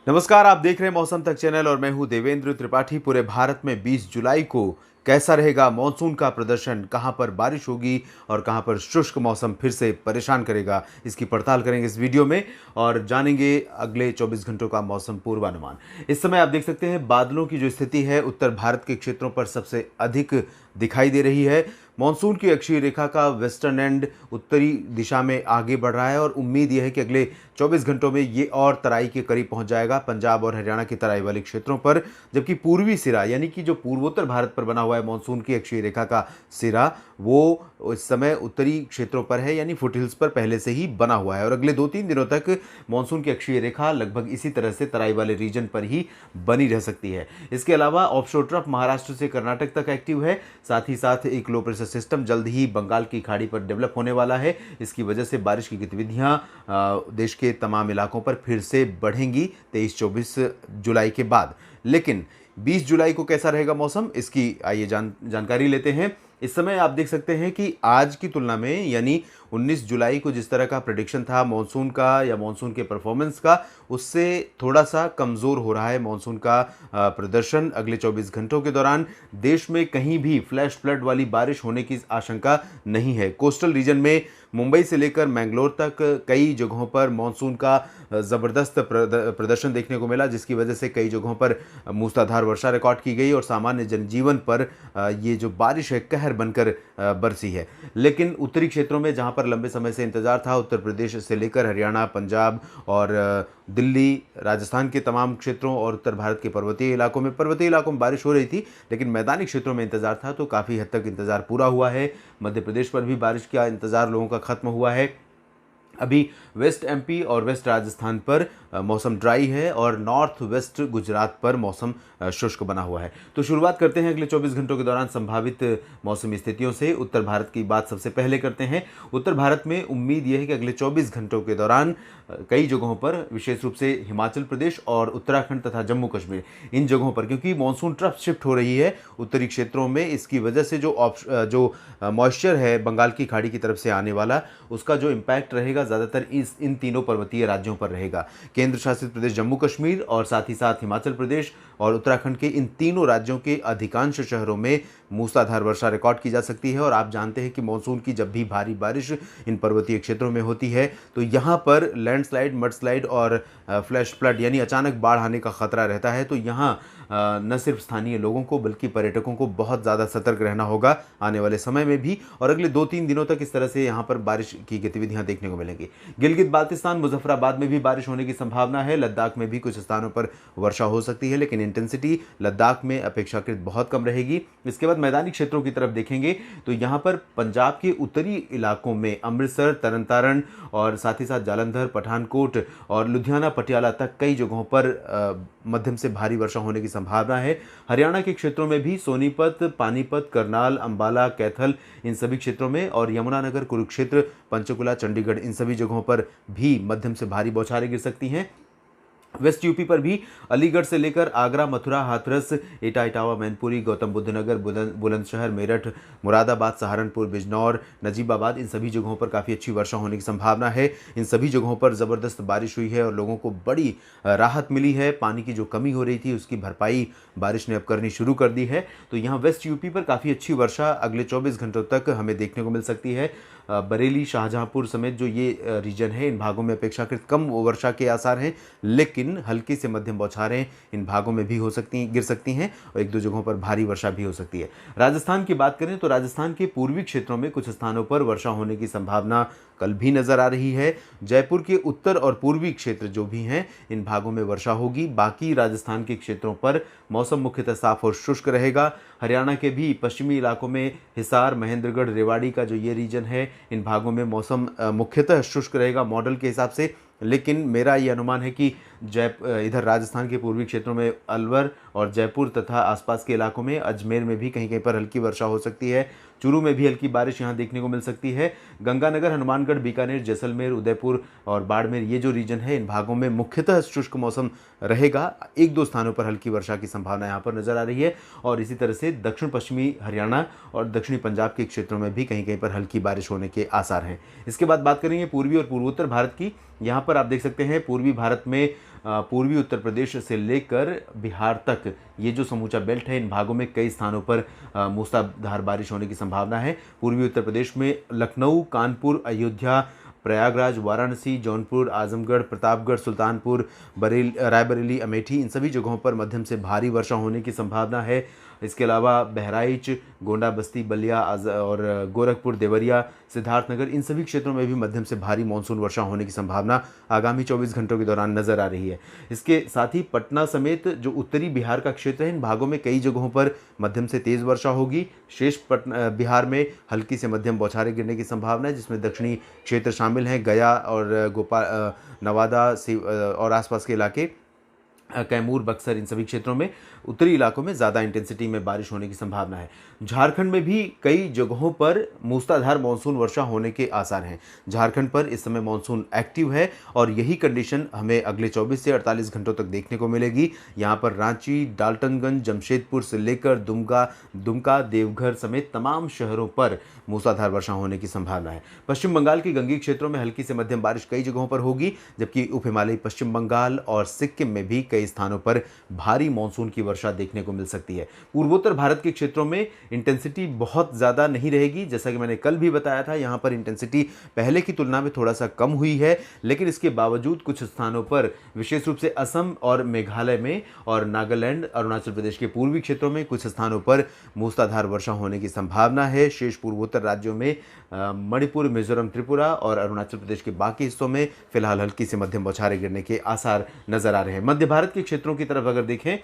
नमस्कार, आप देख रहे हैं मौसम तक चैनल और मैं हूं देवेंद्र त्रिपाठी। पूरे भारत में 20 जुलाई को कैसा रहेगा मॉनसून का प्रदर्शन, कहां पर बारिश होगी और कहां पर शुष्क मौसम फिर से परेशान करेगा, इसकी पड़ताल करेंगे इस वीडियो में और जानेंगे अगले 24 घंटों का मौसम पूर्वानुमान। इस समय आप देख सकते हैं बादलों की जो स्थिति है उत्तर भारत के क्षेत्रों पर सबसे अधिक दिखाई दे रही है। मॉनसून की अक्षीय रेखा का वेस्टर्न एंड उत्तरी दिशा में आगे बढ़ रहा है और उम्मीद यह है कि अगले 24 घंटों में ये और तराई के करीब पहुंच जाएगा पंजाब और हरियाणा की तराई वाले क्षेत्रों पर। जबकि पूर्वी सिरा यानी कि जो पूर्वोत्तर भारत पर बना हुआ है मॉनसून की अक्षीय रेखा का सिरा, वो इस समय उत्तरी क्षेत्रों पर है, यानी फुटहिल्स पर पहले से ही बना हुआ है और अगले 2-3 दिनों तक मॉनसून की अक्षीय रेखा लगभग इसी तरह से तराई वाले रीजन पर ही बनी रह सकती है। इसके अलावा ऑफशोर ट्रफ महाराष्ट्र से कर्नाटक तक एक्टिव है। साथ ही साथ एक लो प्रेशर सिस्टम जल्द ही बंगाल की खाड़ी पर डेवलप होने वाला है। इसकी वजह से बारिश की गतिविधियां देश के तमाम इलाकों पर फिर से बढ़ेंगी 23-24 जुलाई के बाद। लेकिन 20 जुलाई को कैसा रहेगा मौसम, इसकी आइए जानकारी लेते हैं। इस समय आप देख सकते हैं कि आज की तुलना में यानी 19 जुलाई को जिस तरह का प्रेडिक्शन था मॉनसून का या मॉनसून के परफॉर्मेंस का, उससे थोड़ा सा कमज़ोर हो रहा है मॉनसून का प्रदर्शन। अगले 24 घंटों के दौरान देश में कहीं भी फ्लैश फ्लड वाली बारिश होने की आशंका नहीं है। कोस्टल रीजन में मुंबई से लेकर मैंगलोर तक कई जगहों पर मॉनसून का ज़बरदस्त प्रदर्शन देखने को मिला, जिसकी वजह से कई जगहों पर मूसलाधार वर्षा रिकॉर्ड की गई और सामान्य जनजीवन पर ये जो बारिश है कहर बनकर बरसी है। लेकिन उत्तरी क्षेत्रों में जहां पर लंबे समय से इंतजार था, उत्तर प्रदेश से लेकर हरियाणा, पंजाब और दिल्ली, राजस्थान के तमाम क्षेत्रों और उत्तर भारत के पर्वतीय इलाकों में बारिश हो रही थी, लेकिन मैदानी क्षेत्रों में इंतजार था तो काफ़ी हद तक इंतजार पूरा हुआ है। मध्य प्रदेश पर भी बारिश का इंतजार लोगों का खत्म हुआ है। अभी वेस्ट एमपी और वेस्ट राजस्थान पर मौसम ड्राई है और नॉर्थ वेस्ट गुजरात पर मौसम शुष्क बना हुआ है। तो शुरुआत करते हैं अगले 24 घंटों के दौरान संभावित मौसमी स्थितियों से। उत्तर भारत की बात सबसे पहले करते हैं। उत्तर भारत में उम्मीद यह है कि अगले 24 घंटों के दौरान कई जगहों पर, विशेष रूप से हिमाचल प्रदेश और उत्तराखंड तथा जम्मू कश्मीर, इन जगहों पर क्योंकि मॉनसून ट्रफ शिफ्ट हो रही है उत्तरी क्षेत्रों में, इसकी वजह से जो मॉइस्चर है बंगाल की खाड़ी की तरफ से आने वाला, उसका जो इम्पैक्ट रहेगा ज़्यादातर इन तीनों पर्वतीय राज्यों पर रहेगा। केंद्र शासित प्रदेश जम्मू कश्मीर और साथ ही साथ हिमाचल प्रदेश और उत्तराखंड के इन तीनों राज्यों के अधिकांश शहरों में मूसलाधार वर्षा रिकॉर्ड की जा सकती है। और आप जानते हैं कि मानसून की जब भी भारी बारिश इन पर्वतीय क्षेत्रों में होती है तो यहाँ पर लैंडस्लाइड, मडस्लाइड और फ्लैश फ्लड यानी अचानक बाढ़ आने का खतरा रहता है। तो यहाँ न सिर्फ स्थानीय लोगों को बल्कि पर्यटकों को बहुत ज़्यादा सतर्क रहना होगा आने वाले समय में भी। और अगले 2-3 दिनों तक इस तरह से यहाँ पर बारिश की गतिविधियाँ देखने को मिलेंगी। गिलगित बाल्तिस्तान, मुजफ्फराबाद में भी बारिश होने की संभावना है। लद्दाख में भी कुछ स्थानों पर वर्षा हो सकती है, लेकिन इंटेंसिटी लद्दाख में अपेक्षाकृत बहुत कम रहेगी। इसके बाद मैदानी क्षेत्रों की तरफ देखेंगे तो यहाँ पर पंजाब के उत्तरी इलाकों में अमृतसर, तरन और साथ ही साथ जालंधर, पठानकोट और लुधियाना, पटियाला तक कई जगहों पर मध्यम से भारी वर्षा होने की संभावना है। हरियाणा के क्षेत्रों में भी सोनीपत, पानीपत, करनाल, अंबाला, कैथल, इन सभी क्षेत्रों में और यमुनानगर, कुरुक्षेत्र, पंचकुला, चंडीगढ़, इन सभी जगहों पर भी मध्यम से भारी बौछारें गिर सकती हैं। वेस्ट यूपी पर भी अलीगढ़ से लेकर आगरा, मथुरा, हाथरस, एटा, इटावा, मैनपुरी, गौतम बुद्ध नगर, बुलंदशहर, मेरठ, मुरादाबाद, सहारनपुर, बिजनौर, नजीबाबाद, इन सभी जगहों पर काफ़ी अच्छी वर्षा होने की संभावना है। इन सभी जगहों पर ज़बरदस्त बारिश हुई है और लोगों को बड़ी राहत मिली है। पानी की जो कमी हो रही थी उसकी भरपाई बारिश ने अब करनी शुरू कर दी है। तो यहाँ वेस्ट यूपी पर काफ़ी अच्छी वर्षा अगले 24 घंटों तक हमें देखने को मिल सकती है। बरेली, शाहजहांपुर समेत जो ये रीजन है, इन भागों में अपेक्षाकृत कम वर्षा के आसार हैं, लेकिन हल्की से मध्यम बौछारें इन भागों में भी गिर सकती हैं और 1-2 जगहों पर भारी वर्षा भी हो सकती है। राजस्थान की बात करें तो राजस्थान के पूर्वी क्षेत्रों में कुछ स्थानों पर वर्षा होने की संभावना कल भी नजर आ रही है। जयपुर के उत्तर और पूर्वी क्षेत्र जो भी हैं, इन भागों में वर्षा होगी। बाकी राजस्थान के क्षेत्रों पर मौसम मुख्यतः साफ और शुष्क रहेगा। हरियाणा के भी पश्चिमी इलाकों में हिसार, महेंद्रगढ़, रेवाड़ी का जो ये रीजन है, इन भागों में मौसम मुख्यतः शुष्क रहेगा मॉडल के हिसाब से। लेकिन मेरा ये अनुमान है कि इधर राजस्थान के पूर्वी क्षेत्रों में अलवर और जयपुर तथा आसपास के इलाकों में, अजमेर में भी कहीं कहीं पर हल्की वर्षा हो सकती है। चूरू में भी हल्की बारिश यहाँ देखने को मिल सकती है। गंगानगर, हनुमानगढ़, बीकानेर, जैसलमेर, उदयपुर और बाड़मेर, ये जो रीजन है, इन भागों में मुख्यतः शुष्क मौसम रहेगा। 1-2 स्थानों पर हल्की वर्षा की संभावना यहाँ पर नजर आ रही है। और इसी तरह से दक्षिण पश्चिमी हरियाणा और दक्षिणी पंजाब के क्षेत्रों में भी कहीं कहीं पर हल्की बारिश होने के आसार हैं। इसके बाद बात करेंगे पूर्वी और पूर्वोत्तर भारत की। यहाँ पर आप देख सकते हैं पूर्वी भारत में पूर्वी उत्तर प्रदेश से लेकर बिहार तक ये जो समूचा बेल्ट है, इन भागों में कई स्थानों पर मूसलाधार बारिश होने की संभावना है। पूर्वी उत्तर प्रदेश में लखनऊ, कानपुर, अयोध्या, प्रयागराज, वाराणसी, जौनपुर, आजमगढ़, प्रतापगढ़, सुल्तानपुर, रायबरेली, अमेठी, इन सभी जगहों पर मध्यम से भारी वर्षा होने की संभावना है। इसके अलावा बहराइच, गोंडा, बस्ती, बलिया और गोरखपुर, देवरिया, सिद्धार्थनगर, इन सभी क्षेत्रों में भी मध्यम से भारी मानसून वर्षा होने की संभावना आगामी 24 घंटों के दौरान नजर आ रही है। इसके साथ ही पटना समेत जो उत्तरी बिहार का क्षेत्र है, इन भागों में कई जगहों पर मध्यम से तेज वर्षा होगी। शेष बिहार में हल्की से मध्यम बौछारें गिरने की संभावना है, जिसमें दक्षिणी क्षेत्र शामिल हैं, गया और नवादा और आसपास के इलाके, कैमूर, बक्सर, इन सभी क्षेत्रों में उत्तरी इलाकों में ज़्यादा इंटेंसिटी में बारिश होने की संभावना है। झारखंड में भी कई जगहों पर मूसलाधार मानसून वर्षा होने के आसार हैं। झारखंड पर इस समय मानसून एक्टिव है और यही कंडीशन हमें अगले 24 से 48 घंटों तक देखने को मिलेगी। यहाँ पर रांची, डाल्टनगंज, जमशेदपुर से लेकर दुमका, देवघर समेत तमाम शहरों पर मूसलाधार वर्षा होने की संभावना है। पश्चिम बंगाल के गंगीय क्षेत्रों में हल्की से मध्यम बारिश कई जगहों पर होगी, जबकि उप हिमालयी पश्चिम बंगाल और सिक्किम में भी कई स्थानों पर भारी मानसून की वर्षा देखने को मिल सकती है। पूर्वोत्तर भारत के क्षेत्रों में इंटेंसिटी बहुत ज़्यादा नहीं रहेगी, जैसा कि मैंने कल भी बताया था। यहाँ पर इंटेंसिटी पहले की तुलना में थोड़ा सा कम हुई है, लेकिन इसके बावजूद कुछ स्थानों पर, विशेष रूप से असम और मेघालय में और नागालैंड, अरुणाचल प्रदेश के पूर्वी क्षेत्रों में कुछ स्थानों पर मूसलाधार वर्षा होने की संभावना है। शेष पूर्वोत्तर राज्यों में मणिपुर, मिजोरम, त्रिपुरा और अरुणाचल प्रदेश के बाकी हिस्सों में फिलहाल हल्की से मध्यम बौछारें गिरने के आसार नजर आ रहे हैं। मध्य भारत के क्षेत्रों की तरफ अगर देखें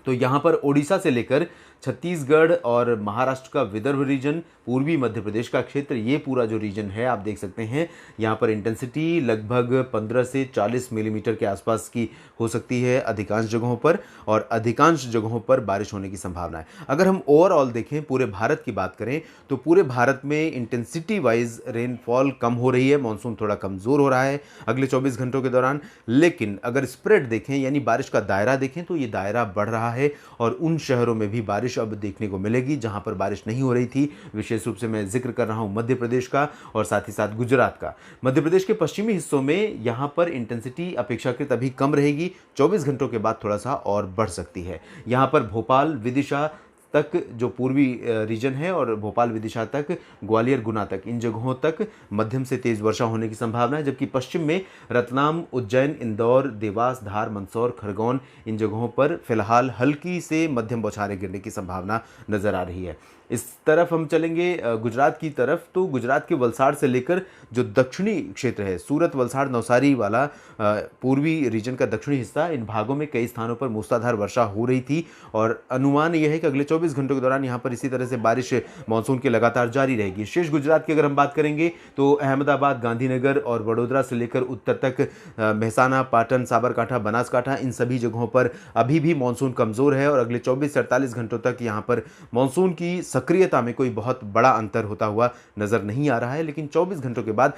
तो यहाँ पर ओडिशा से लेकर छत्तीसगढ़ और महाराष्ट्र का विदर्भ रीजन, पूर्वी मध्य प्रदेश का क्षेत्र, ये पूरा जो रीजन है आप देख सकते हैं, यहाँ पर इंटेंसिटी लगभग 15 से 40 मिलीमीटर के आसपास की हो सकती है अधिकांश जगहों पर, और अधिकांश जगहों पर बारिश होने की संभावना है। अगर हम ओवरऑल देखें, पूरे भारत की बात करें तो पूरे भारत में इंटेंसिटी वाइज रेनफॉल कम हो रही है, मानसून थोड़ा कमज़ोर हो रहा है अगले 24 घंटों के दौरान। लेकिन अगर स्प्रेड देखें, यानी बारिश का दायरा देखें, तो ये दायरा बढ़ रहा है और उन शहरों में भी बारिश अब देखने को मिलेगी जहां पर बारिश नहीं हो रही थी। विशेष रूप से मैं जिक्र कर रहा हूं मध्य प्रदेश का और साथ ही साथ गुजरात का। मध्य प्रदेश के पश्चिमी हिस्सों में यहां पर इंटेंसिटी अपेक्षाकृत अभी कम रहेगी, 24 घंटों के बाद थोड़ा सा और बढ़ सकती है। यहां पर भोपाल, विदिशा तक जो पूर्वी रीजन है और भोपाल, विदिशा तक, ग्वालियर, गुना तक, इन जगहों तक मध्यम से तेज वर्षा होने की संभावना है। जबकि पश्चिम में रतलाम, उज्जैन, इंदौर, देवास, धार, मंदसौर, खरगोन, इन जगहों पर फिलहाल हल्की से मध्यम बौछारें गिरने की संभावना नजर आ रही है। इस तरफ हम चलेंगे गुजरात की तरफ, तो गुजरात के वलसाड़ से लेकर जो दक्षिणी क्षेत्र है, सूरत, वलसाड़, नवसारी वाला पूर्वी रीजन का दक्षिणी हिस्सा, इन भागों में कई स्थानों पर मूसलाधार वर्षा हो रही थी और अनुमान यह है कि अगले 24 घंटों के दौरान यहाँ पर इसी तरह से बारिश मानसून की लगातार जारी रहेगी। शेष गुजरात की अगर हम बात करेंगे तो अहमदाबाद, गांधीनगर और वडोदरा से लेकर उत्तर तक, मेहसाना, पाटन, साबरकांठा, बनासकांठा, इन सभी जगहों पर अभी भी मानसून कमज़ोर है और अगले 24 से 48 घंटों तक यहाँ पर मानसून की सक्रियता में कोई बहुत बड़ा अंतर होता हुआ नजर नहीं आ रहा है। लेकिन 24 घंटों के बाद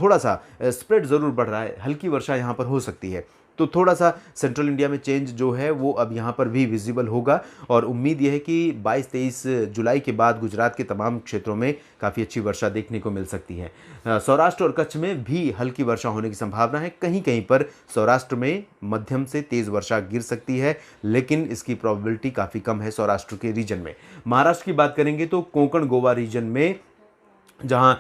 थोड़ा सा स्प्रेड जरूर बढ़ रहा है, हल्की वर्षा यहाँ पर हो सकती है। तो थोड़ा सा सेंट्रल इंडिया में चेंज जो है वो अब यहाँ पर भी विजिबल होगा और उम्मीद यह है कि 22-23 जुलाई के बाद गुजरात के तमाम क्षेत्रों में काफ़ी अच्छी वर्षा देखने को मिल सकती है। सौराष्ट्र और कच्छ में भी हल्की वर्षा होने की संभावना है। कहीं कहीं पर सौराष्ट्र में मध्यम से तेज़ वर्षा गिर सकती है, लेकिन इसकी प्रोबेबिलिटी काफ़ी कम है सौराष्ट्र के रीजन में। महाराष्ट्र की बात करेंगे तो कोंकण, गोवा रीजन में, जहां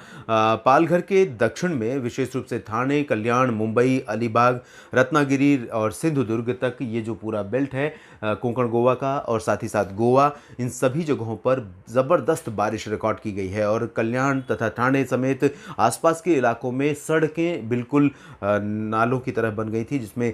पालघर के दक्षिण में विशेष रूप से ठाणे, कल्याण, मुंबई, अलीबाग, रत्नागिरी और सिंधुदुर्ग तक ये जो पूरा बेल्ट है कोंकण गोवा का और साथ ही साथ गोवा, इन सभी जगहों पर ज़बरदस्त बारिश रिकॉर्ड की गई है और कल्याण तथा ठाणे समेत आसपास के इलाकों में सड़कें बिल्कुल नालों की तरह बन गई थी, जिसमें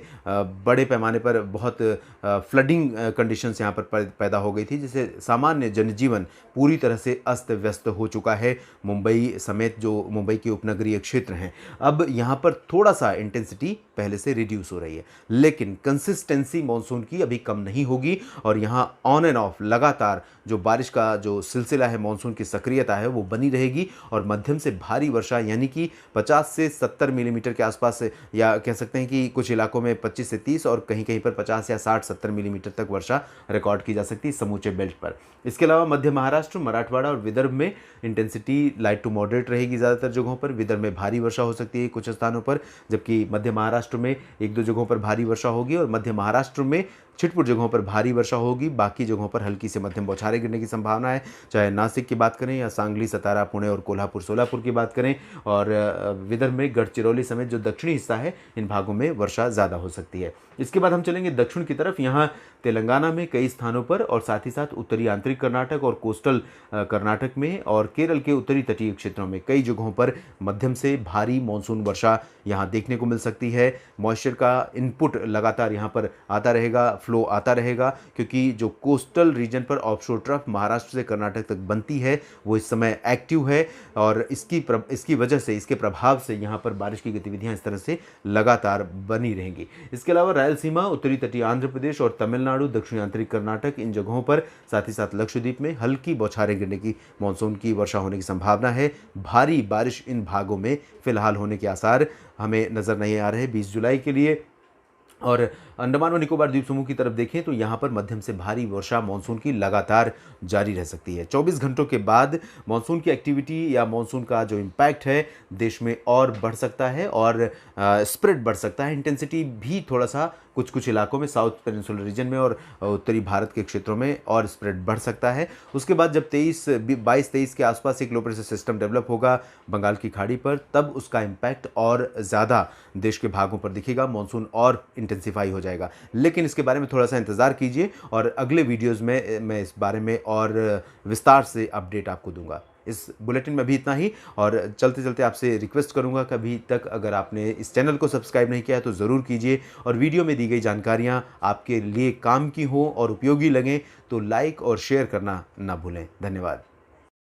बड़े पैमाने पर बहुत फ्लडिंग कंडीशंस यहाँ पर पैदा हो गई थी, जिससे सामान्य जनजीवन पूरी तरह से अस्त व्यस्त हो चुका है। मुंबई समेत जो मुंबई के उपनगरीय क्षेत्र हैं, अब यहाँ पर थोड़ा सा इंटेंसिटी पहले से रिड्यूस हो रही है, लेकिन कंसिस्टेंसी मॉनसून की अभी कम नहीं होगी और यहाँ ऑन एंड ऑफ लगातार जो बारिश का जो सिलसिला है, मॉनसून की सक्रियता है, वो बनी रहेगी और मध्यम से भारी वर्षा यानी कि 50 से 70 मिलीमीटर के आसपास, या कह सकते हैं कि कुछ इलाकों में 25 से 30 और कहीं कहीं पर 50 या 60-70 मिलीमीटर तक वर्षा रिकॉर्ड की जा सकती है समूचे बेल्ट पर। इसके अलावा मध्य महाराष्ट्र, मराठवाड़ा और विदर्भ में इंटेंसिटी लाइट टू मॉडरेट रहेगी ज़्यादातर जगहों पर। विदर्भ में भारी वर्षा हो सकती है कुछ स्थानों पर, जबकि मध्य महाराष्ट्र में एक दो जगहों पर भारी वर्षा होगी और मध्य महाराष्ट्र में छिटपुट जगहों पर भारी वर्षा होगी। बाकी जगहों पर हल्की से मध्यम बौछारें गिरने की संभावना है। चाहे नासिक की बात करें या सांगली, सतारा, पुणे और कोल्हापुर, सोलापुर की बात करें, और विदर्भ में गढ़चिरौली समेत जो दक्षिणी हिस्सा है इन भागों में वर्षा ज़्यादा हो सकती है। इसके बाद हम चलेंगे दक्षिण की तरफ। यहाँ तेलंगाना में कई स्थानों पर और साथ ही साथ उत्तरी आंतरिक कर्नाटक और कोस्टल कर्नाटक में और केरल के उत्तरी तटीय क्षेत्रों में कई जगहों पर मध्यम से भारी मानसून वर्षा यहाँ देखने को मिल सकती है। मॉइस्चर का इनपुट लगातार यहाँ पर आता रहेगा, फ्लो आता रहेगा, क्योंकि जो कोस्टल रीजन पर ऑफशोर ट्रफ महाराष्ट्र से कर्नाटक तक बनती है वो इस समय एक्टिव है और इसकी वजह से, इसके प्रभाव से यहाँ पर बारिश की गतिविधियाँ इस तरह से लगातार बनी रहेंगी। इसके अलावा रायलसीमा, उत्तरी तटीय आंध्र प्रदेश और तमिलनाडु, दक्षिणी आंतरिक कर्नाटक, इन जगहों पर साथ ही साथ लक्षद्वीप में हल्की बौछारें गिरने की, मानसून की वर्षा होने की संभावना है। भारी बारिश इन भागों में फिलहाल होने के आसार हमें नजर नहीं आ रहे 20 जुलाई के लिए। और अंडमान और निकोबार द्वीप समूह की तरफ देखें तो यहाँ पर मध्यम से भारी वर्षा मानसून की लगातार जारी रह सकती है। 24 घंटों के बाद मानसून की एक्टिविटी या मानसून का जो इम्पैक्ट है देश में और बढ़ सकता है और स्प्रेड बढ़ सकता है। इंटेंसिटी भी थोड़ा सा कुछ इलाकों में, साउथ पेनिनसुलर रीजन में और उत्तरी भारत के क्षेत्रों में और स्प्रेड बढ़ सकता है। उसके बाद जब 22-23 के आसपास एक लो प्रेशर सिस्टम डेवलप होगा बंगाल की खाड़ी पर, तब उसका इम्पैक्ट और ज़्यादा देश के भागों पर दिखेगा, मानसून और इंटेंसिफाई हो जाएगा। लेकिन इसके बारे में थोड़ा सा इंतज़ार कीजिए और अगले वीडियोज़ में मैं इस बारे में और विस्तार से अपडेट आपको दूंगा। इस बुलेटिन में भी इतना ही, और चलते चलते आपसे रिक्वेस्ट करूंगा कि अभी तक अगर आपने इस चैनल को सब्सक्राइब नहीं किया है तो ज़रूर कीजिए, और वीडियो में दी गई जानकारियां आपके लिए काम की हो और उपयोगी लगें तो लाइक और शेयर करना ना भूलें। धन्यवाद।